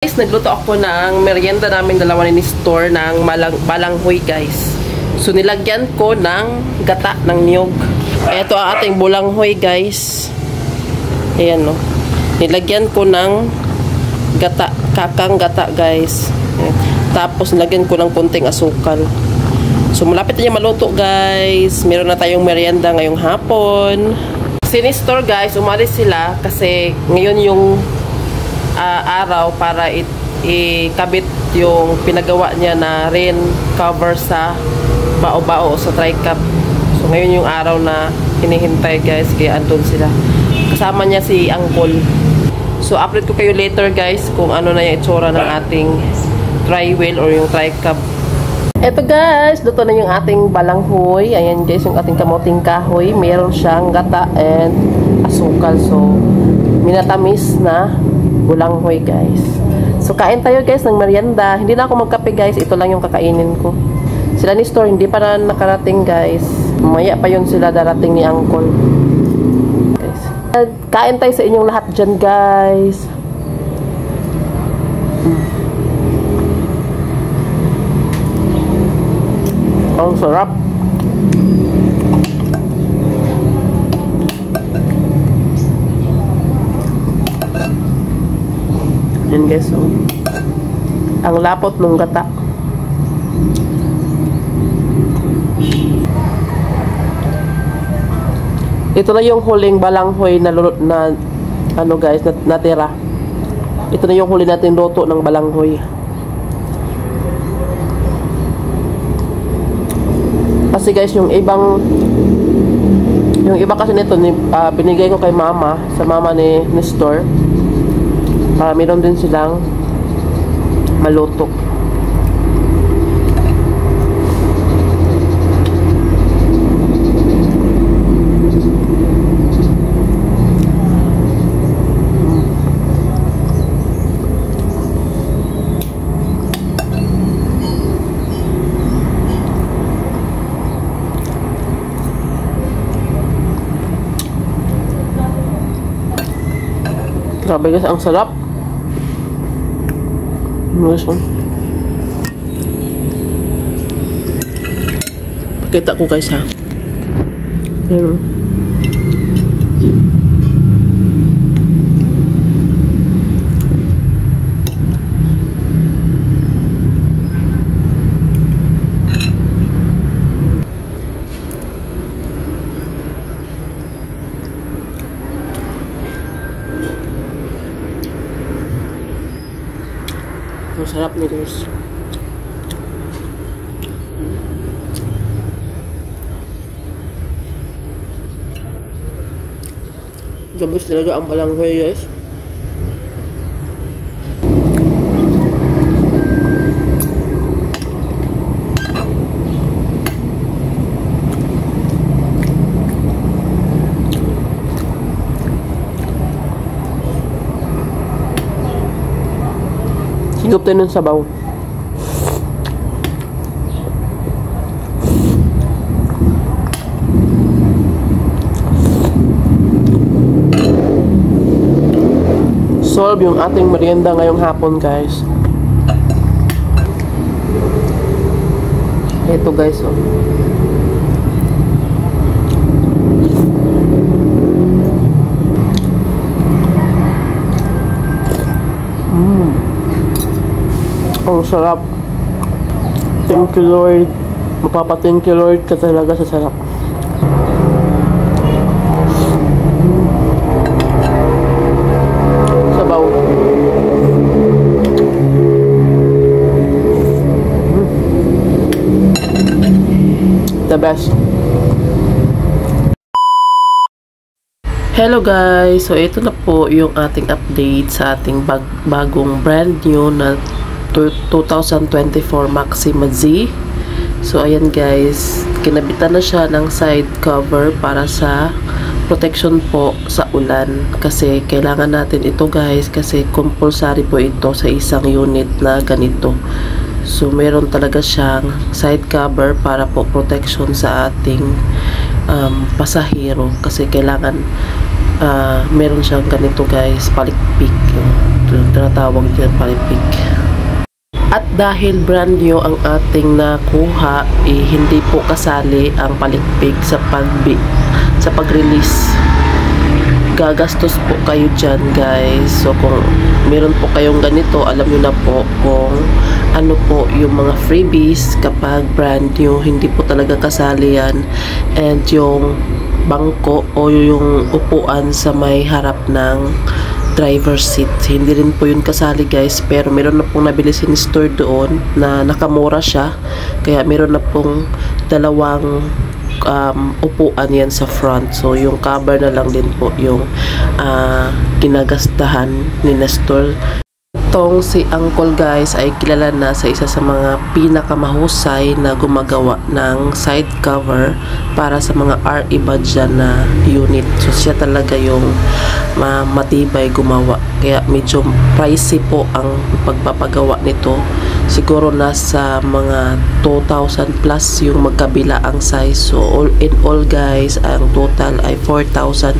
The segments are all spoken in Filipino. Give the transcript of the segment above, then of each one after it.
Guys, nagluto ako ng merienda namin dalawa ni Nestor ng balanghoy guys. So nilagyan ko ng gata ng niyog. Ito ang ating balanghoy guys. Ayan no. Nilagyan ko ng gata, kakang gata guys. Tapos nilagyan ko ng konting asukal. So malapit na niya maluto guys. Meron na tayong merienda ngayong hapon. Si Nestor guys, umalis sila kasi ngayon yung araw para ikabit yung pinagawa niya na rain cover sa bao-bao sa tri-cup. So ngayon yung araw na hinihintay guys, kaya andun sila. Kasama niya si Uncle. So upload ko kayo later guys kung ano na yung itsura ng ating tri-wheel or yung tri-cup. Eto guys, luto na yung ating balanghoy. Ayan guys, yung ating kamuting kahoy. Meron siyang gata and asukal. So minatamis na balanghoy guys. So kain tayo guys ng merienda. Hindi na ako magkape guys, ito lang yung kakainin ko. Sila ni Store hindi pa na nakarating guys. Mamaya pa yun sila darating ni Uncle. Guys. Kain tayo sa inyong lahat dyan guys. Ang sarap. Yan guys, oh. Ang lapot ng gata. Ito na yung huling balanghoy na ano guys, natira. Ito na yung huli natin luto ng balanghoy. Kasi guys, yung iba kasi nito binigay ko kay mama, sa mama ni Nestor. Para meron din silang maluto. Grabe guys, ang sarap. Pakita ko guys ha. Ayan. Ang sarap ni guys. Gabos talaga ang balanghoy guys. Higop tayo ng sabaw. Solve yung ating merienda ngayong hapon guys. Ito guys oh. Ang sarap. Thank you Lord. Mapapa-thank you Lord ka talaga sa sarap. Sabaw. The best. Hello guys. So ito na po yung ating update sa ating bagong brand new na 2024 Maxima Z. So ayan guys, kinabitan na siya ng side cover para sa protection po sa ulan, kasi kailangan natin ito guys, kasi compulsory po ito sa isang unit na ganito. So meron talaga siyang side cover para po protection sa ating pasahero, kasi kailangan meron siyang ganito guys, palikpik yung tinatawag dyan palipig. At dahil brand new ang ating nakuha, hindi po kasali ang palikpik sa pag-release. Gagastos po kayo dyan, guys. So kung meron po kayong ganito, alam nyo na po kung ano po yung mga freebies kapag brand new. Hindi po talaga kasali yan. And yung bangko o yung upuan sa may harap ng driver seat, hindi rin po yun kasali, guys. Pero meron na pong nabili si store doon na nakamura siya, kaya meron na pong dalawang upuan yan sa front. So yung cover na lang din po yung ginagastahan ni Nestor. Itong si Uncle, guys, ay kilala na sa isa sa mga pinakamahusay na gumagawa ng side cover para sa mga RE Badja na unit. So siya talaga yung matibay gumawa. Kaya medyo pricey po ang pagpapagawa nito. Siguro nasa mga 2,000 plus yung magkabila ang size. So all in all, guys, ang total ay 4,000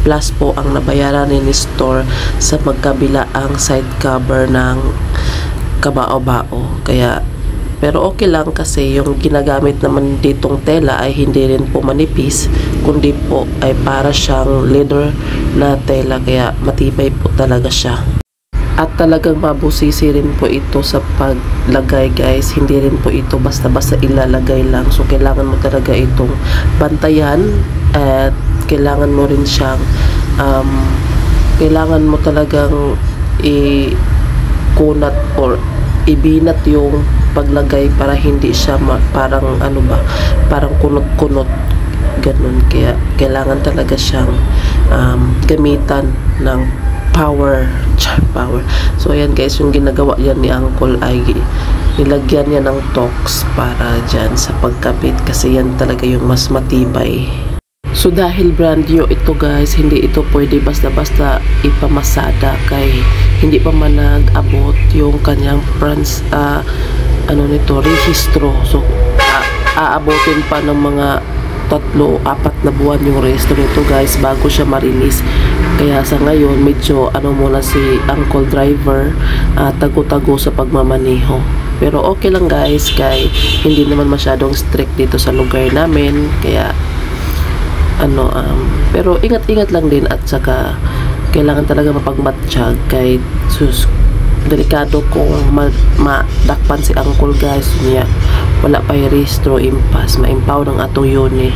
plus po ang nabayaran ni Nestor sa magkabila ang side cover ng kabao-bao. Kaya pero okay lang kasi yung ginagamit naman ditong tela ay hindi rin po manipis, kundi po ay para siyang leather na tela, kaya matibay po talaga siya. At talagang mabusisi rin po ito sa paglagay, guys. Hindi rin po ito basta-basta ilalagay lang. So kailangan mo talaga itong bantayan at kailangan mo rin siyang kailangan mo talagang kunat or ibinat yung paglagay para hindi siya parang ano ba, parang kunot-kunot ganun. Kaya kailangan talaga siyang gamitan ng power. So ayan, guys, yung ginagawa yan ni Uncle ay nilagyan niya ng tox para dyan sa pagkabit kasi yan talaga yung mas matibay. So dahil brand new ito, guys, hindi ito pwede basta-basta ipamasada kay hindi pa man nag-abot yung kanyang rehistro. So aabotin pa ng mga 3-4 na buwan yung rehistro nito, guys, bago siya ma-release. Kaya sa ngayon medyo muna si Uncle Driver, tago-tago sa pagmamaneho. Pero okay lang, guys, kay hindi naman masyadong strict dito sa lugar namin. Kaya pero ingat-ingat lang din, at saka kailangan talaga mapagmatsyag kay delikado kung madakpan si Uncle, guys, niya wala pa rehistro, impas maimpaw ng atong unit.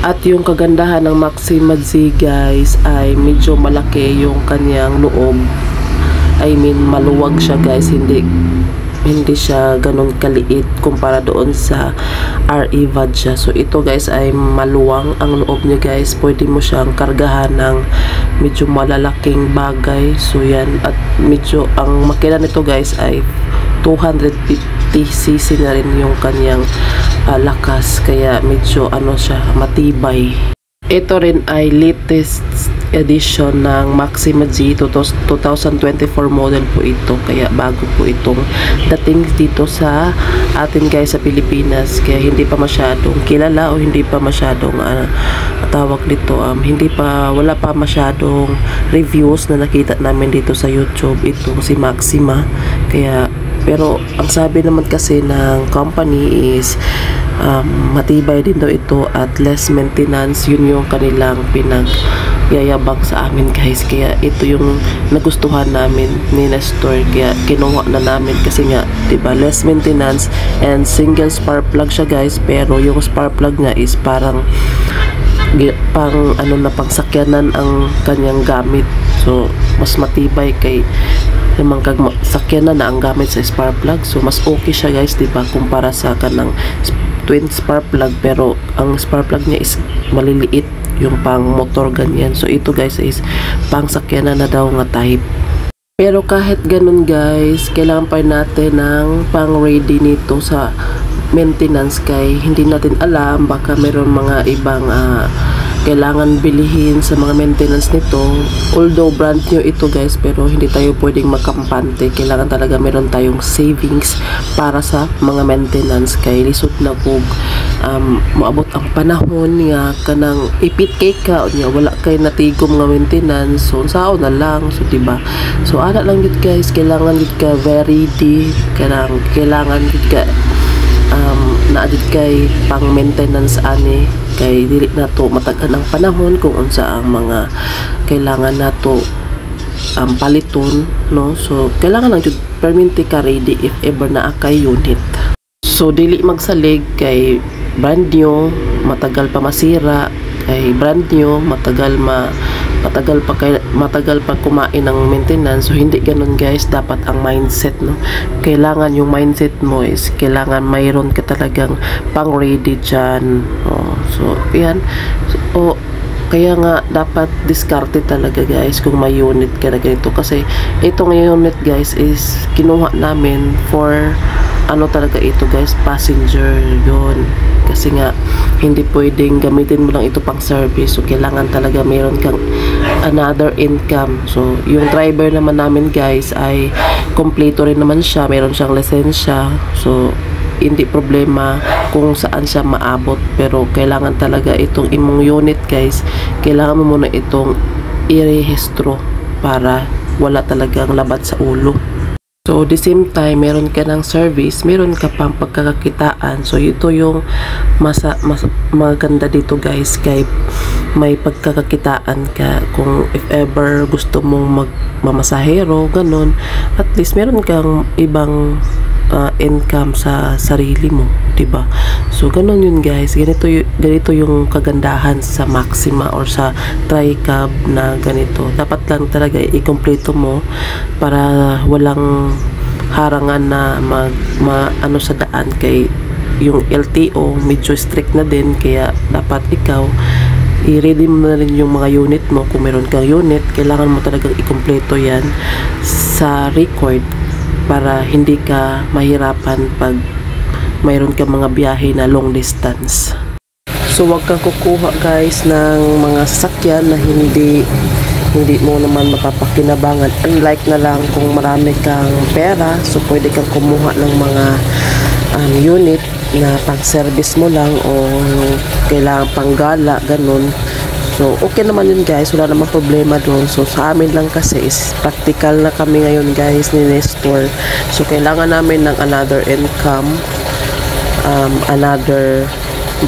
At yung kagandahan ng Maxima Z, guys, ay medyo malaki yung kanyang loob. I mean, maluwag siya, guys, hindi siya ganun kaliit kumpara doon sa RE Badja. So ito, guys, ay maluwang ang loob niya, guys. Pwede mo siyang kargahan ng medyo malalaking bagay. So yan, at medyo ang makina nito, guys, ay 250cc na rin yung kanyang lakas, kaya medyo siya matibay. Ito rin ay latest edition ng Maxima Z, 2024 model po ito, kaya bago po itong dating dito sa atin, guys, sa Pilipinas. Kaya hindi pa masyadong kilala o hindi pa masyadong tawag dito, wala pa masyadong reviews na nakita namin dito sa YouTube itong si Maxima. Kaya pero ang sabi naman kasi ng company is matibay din daw ito at less maintenance. Yun yung kanilang yayabang sa amin, guys. Kaya ito yung nagustuhan namin ni Nestor, kaya kinuha na namin kasi nga, diba, less maintenance and single spark plug siya, guys. Pero yung spark plug niya is parang pang sakyanan ang kanyang gamit. So mas matibay kay yung mga sakyanan na ang gamit sa spark plug. So mas okay siya, guys, diba, kumpara sa kanang twin spark plug, pero ang spark plug niya is maliliit, yung pang motor ganyan. So ito, guys, is pang sakyanan na daw nga type. Pero kahit ganun, guys, kailangan pa natin ng pang ready nito sa maintenance kay hindi natin alam, baka meron mga ibang kailangan bilihin sa mga maintenance nito. Although brand new ito guys, pero hindi tayo pwedeng makampante. Kailangan talaga meron tayong savings para sa mga maintenance, kay lisod na kung maabot ang panahon nga kanang ipit kay ka nya wala kay natigom nga maintenance, so sao na lang, so diba, so ana lang gid guys, kailangan gid ka very deep, kailangan gid ka naadid kay pang maintenance ani, kay dili nato matagan ang panahon kung unsa ang mga kailangan nato paliton, no. So kailangan lang jud perminti ka ready if ever naa kay unit. So dili magsalig kay brand new matagal pa masira, kay brand new matagal pa kumain ng maintenance. So hindi ganun guys, dapat ang mindset, no, kailangan yung mindset mo is kailangan mayroon ka talagang pang ready dyan. So yan, so, kaya nga dapat diskarte talaga guys kung may unit ka na ganito, kasi itong unit guys is kinuha namin for ano talaga ito guys, passenger yun, kasi nga hindi pwedeng gamitin mo lang ito pang service, so kailangan talaga meron kang another income. So yung driver naman namin guys ay kompleto rin naman siya, meron siyang lisensya, so hindi problema kung saan siya maabot, pero kailangan talaga itong imong unit guys, kailangan mo muna itong irehistro para wala talagang labat sa ulo. So, the same time, meron ka ng service, meron ka pang pagkakakitaan. So, ito yung maganda dito guys, kay may pagkakakitaan ka. Kung if ever gusto mong magmamasahero, ganun, at least meron kang ibang income sa sarili mo, diba? So ganun yun guys, ganito yung kagandahan sa Maxima or sa Tri-Cab na ganito. Dapat lang talaga i-kompleto mo para walang harangan na ano sa daan, kay yung LTO medyo strict na din, kaya dapat ikaw i-ready mo na rin yung mga unit mo. Kung meron kang unit, kailangan mo talagang i-kompleto yan sa record para hindi ka mahirapan pag mayroon ka mga biyahe na long distance. So wag kang kukuha guys ng mga sasakyan na hindi mo naman mapapakinabangan. Unlike na lang kung marami kang pera, so pwede kang kumuha ng mga unit na pang service mo lang o kailangan pang gala, ganun. So, okay naman yun guys, wala namang problema doon. So, sa amin lang kasi is practical na kami ngayon guys ni Nestor. So, kailangan namin ng another income, another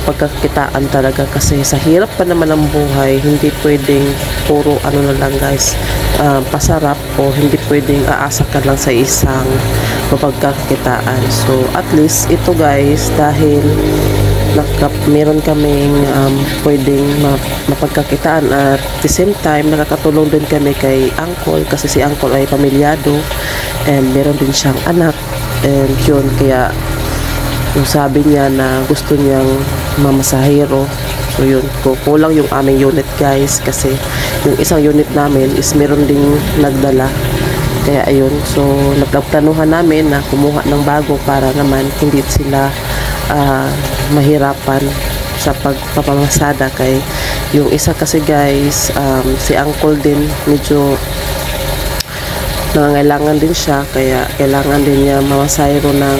pagkakitaan talaga, kasi sa hirap pa naman ng buhay, hindi pwedeng puro ano na lang guys, pasarap, o hindi pwedeng aasa ka lang sa isang mapagkakitaan. So, at least ito guys, dahil meron kaming pwedeng mapagkakitaan, at the same time nakakatulong din kami kay Uncle, kasi si Uncle ay pamilyado and meron din siyang anak, and yun, kaya yung sabi niya na gusto niyang mamasahero, so yun, kulang yung aming unit guys, kasi yung isang unit namin is meron ding nagdala, kaya ayun, so nagplanuhan namin na kumuha ng bago para naman hindi sila mahirapan sa pagpapamasada, kay yung isa kasi guys, si Uncle din medyo nangangailangan din siya, kaya kailangan din niya mamasahero ng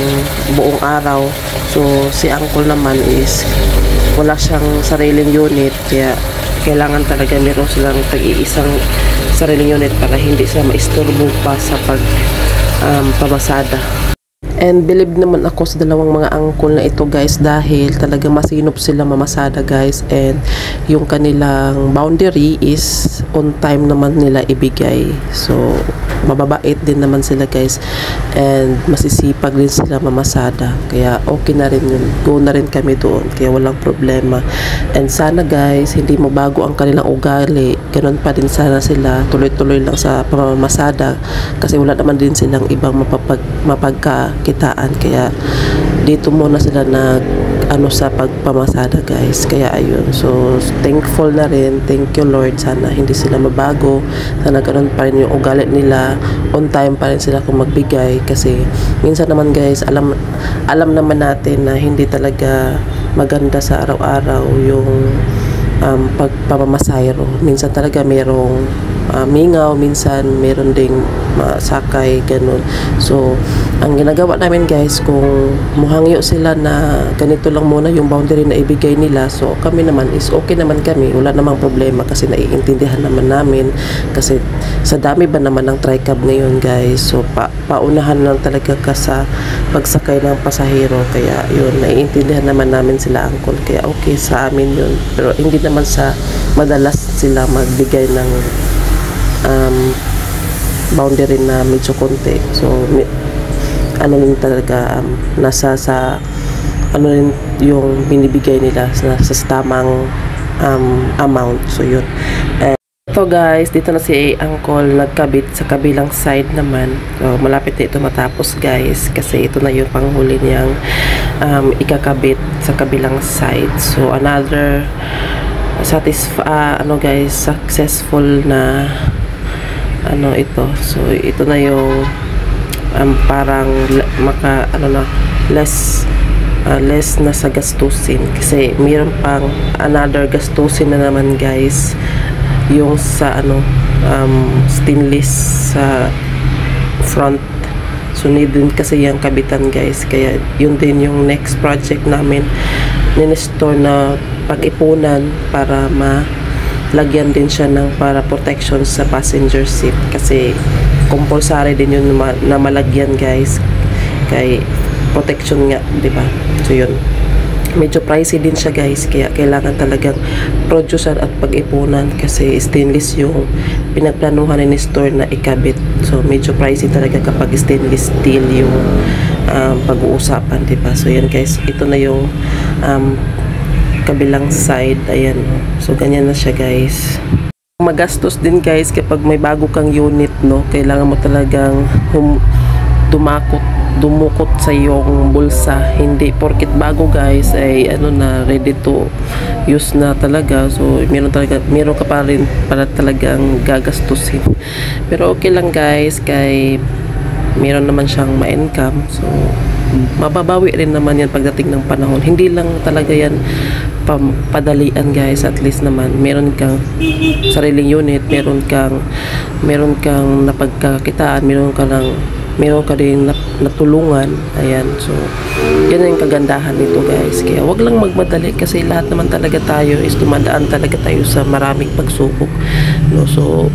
buong araw. So si Uncle naman is wala siyang sariling unit, kaya kailangan talaga meron silang tag-iisang sariling unit para hindi sila maisturbo pa sa pagpamasada. And believe naman ako sa dalawang mga uncle na ito guys, dahil talaga masinop sila mamasada guys, and yung kanilang boundary is on time naman nila ibigay. So mababait din naman sila guys, and masisipag din sila mamasada, kaya okay na rin yun, go na rin kami doon, kaya walang problema. And sana guys, hindi mabago ang kanilang ugali, ganun pa din sana sila, tuloy-tuloy lang sa pamamasada, kasi wala naman din silang ibang mapagkakitaan, kaya dito muna sila sa pagpamasada guys, kaya ayun, so thankful na rin, thank you Lord, sana hindi sila mabago, sana ganun pa rin yung ugali nila, on time pa rin sila kung magbigay, kasi minsan naman guys, alam naman natin na hindi talaga maganda sa araw-araw yung pagpamamasayro. Minsan talaga merong mingaw, minsan meron ding sakay, ganun. So, ang ginagawa namin guys, kung muhangyo sila na ganito lang muna yung boundary na ibigay nila, so kami naman is okay naman kami, wala namang problema kasi naiintindihan naman namin kasi sa dami ba naman ng tri-cab ngayon guys, so paunahan lang talaga ka sa pagsakay ng pasahero, kaya yun, naiintindihan naman namin sila uncle, kaya okay sa amin yun, pero hindi naman sa madalas sila magbigay ng boundary na medyo konti. So ano rin talaga nasa sa ano rin yung binibigay nila sa tamang amount. So yun. Ito guys, dito na si uncle nagkabit sa kabilang side naman. So malapit na ito matapos guys, kasi ito na yung panghuli niyang ikakabit sa kabilang side. So another ano guys, successful na ano ito. So ito na yung parang less na sa gastusin, kasi mayroon pang another gastusin na naman guys, yung sa stainless sa front. So need din kasi yung kabitan guys, kaya yun din yung next project namin, ninestore na pag-ipunan para lagyan din siya ng para protection sa passenger seat, kasi compulsory din yun na malagyan guys, kay protection nga, di ba? So yun, medyo pricey din siya guys, kaya kailangan talagang producer at pag-ipunan, kasi stainless yung pinagplanuhan ni store na ikabit. So medyo pricey talaga kapag stainless steel yung pag-uusapan, di ba? So yan guys, ito na yung kabilang side, ayan. So ganyan na siya guys. Magastos din guys kapag may bago kang unit, no, kailangan mo talagang dumukot sa iyong bulsa, hindi porkit bago guys ay na ready to use na talaga. So meron ka pa rin para talagang gagastusin, pero okay lang guys, kay meron naman siyang ma-income. So mababawi rin naman yan pagdating ng panahon. Hindi lang talaga yan padalian guys, at least naman meron kang sariling unit, meron kang napagkakitaan, meron ka din natulungan, ayan. So yan yung kagandahan nito guys, kaya wag lang magmadali, kasi lahat naman talaga tayo is dumadaan talaga tayo sa maraming pagsubok, no? So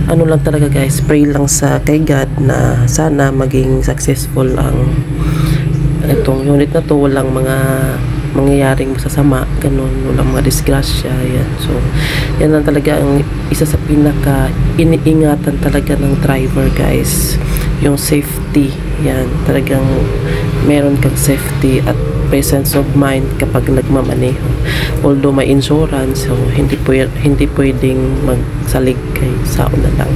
ano lang talaga guys, pray lang sa kay God na sana maging successful ang itong unit na to, walang mga mangyayaring masasama, ganun, walang mga disgrasya, yan. So yan lang talaga ang isa sa pinaka iniingatan talaga ng driver guys, yung safety. Yan, talagang meron kang safety at presence of mind kapag nagmamaneho. Although may insurance, so hindi pwedeng magsalig kay saon na lang.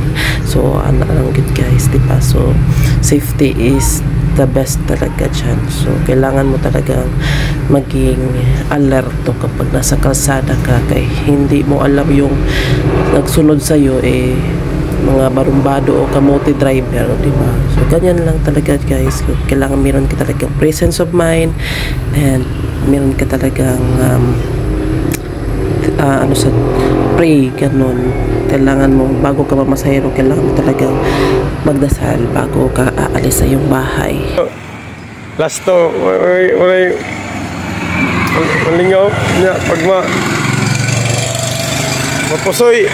So ano lang good guys, diba? So safety is the best talaga dyan. So kailangan mo talagang maging alerto kapag nasa kalsada ka, kay hindi mo alam yung nagsunod sa'yo mga barumbado o kamote driver, diba? So ganyan lang talaga guys, kailangan meron ka talagang presence of mind, and meron ka talagang sa pray, ganun. Kailangan mo, bago ka mamasahero, kailangan mo talagang magdasal bago ka aalis sa iyong bahay. Last to, walay malingaw niya pag mapusoy.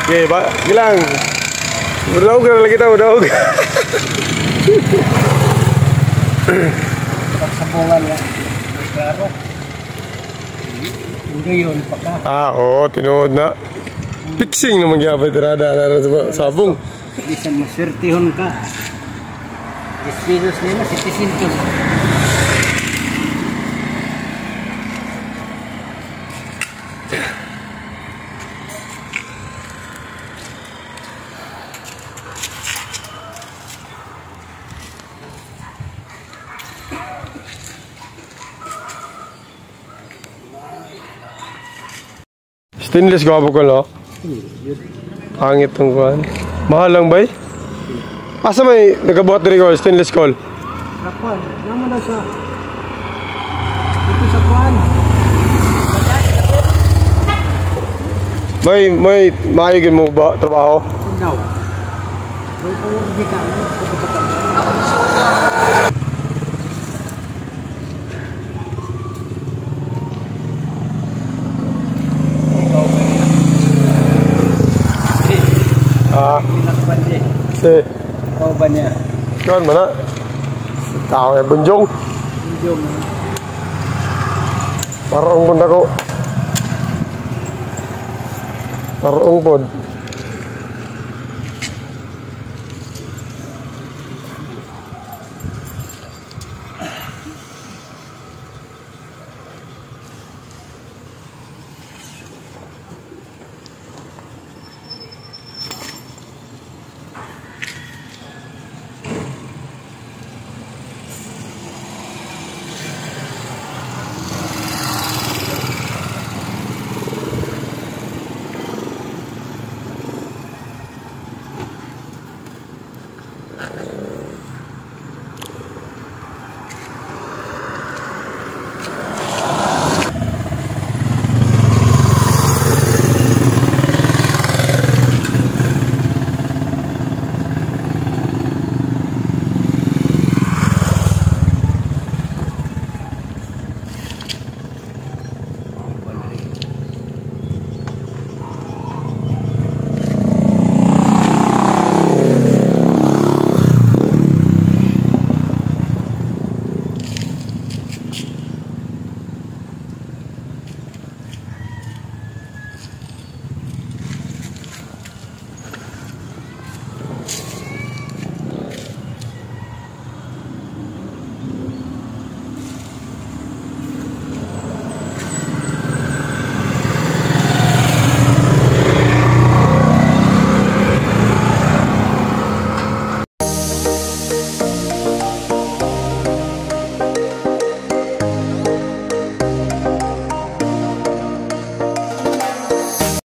Okay, gilang. Berdaog na lagi tayo, berdaog. Pagsambungan ya. Klaro. Hindi yun pa ka. Oo, tinuod na. Fixing naman gyapon tirada na sabong. Isang maswertihon ka. 10 pesos nila, 700. Stainless ka po ko, no? Hangit tong kuhan. Mahal lang ba? Asa may nagabuhat diri ko stainless call? Rakuan, naman na sa ito sa kuhan. May maayogin mo ba trabaho? Daw. May pangudi ka. Pinakabandi. Si, Ikaw ba niya? kawan mana? Tao eh, bunjong. Yung Parang bunda ko. Parang pod.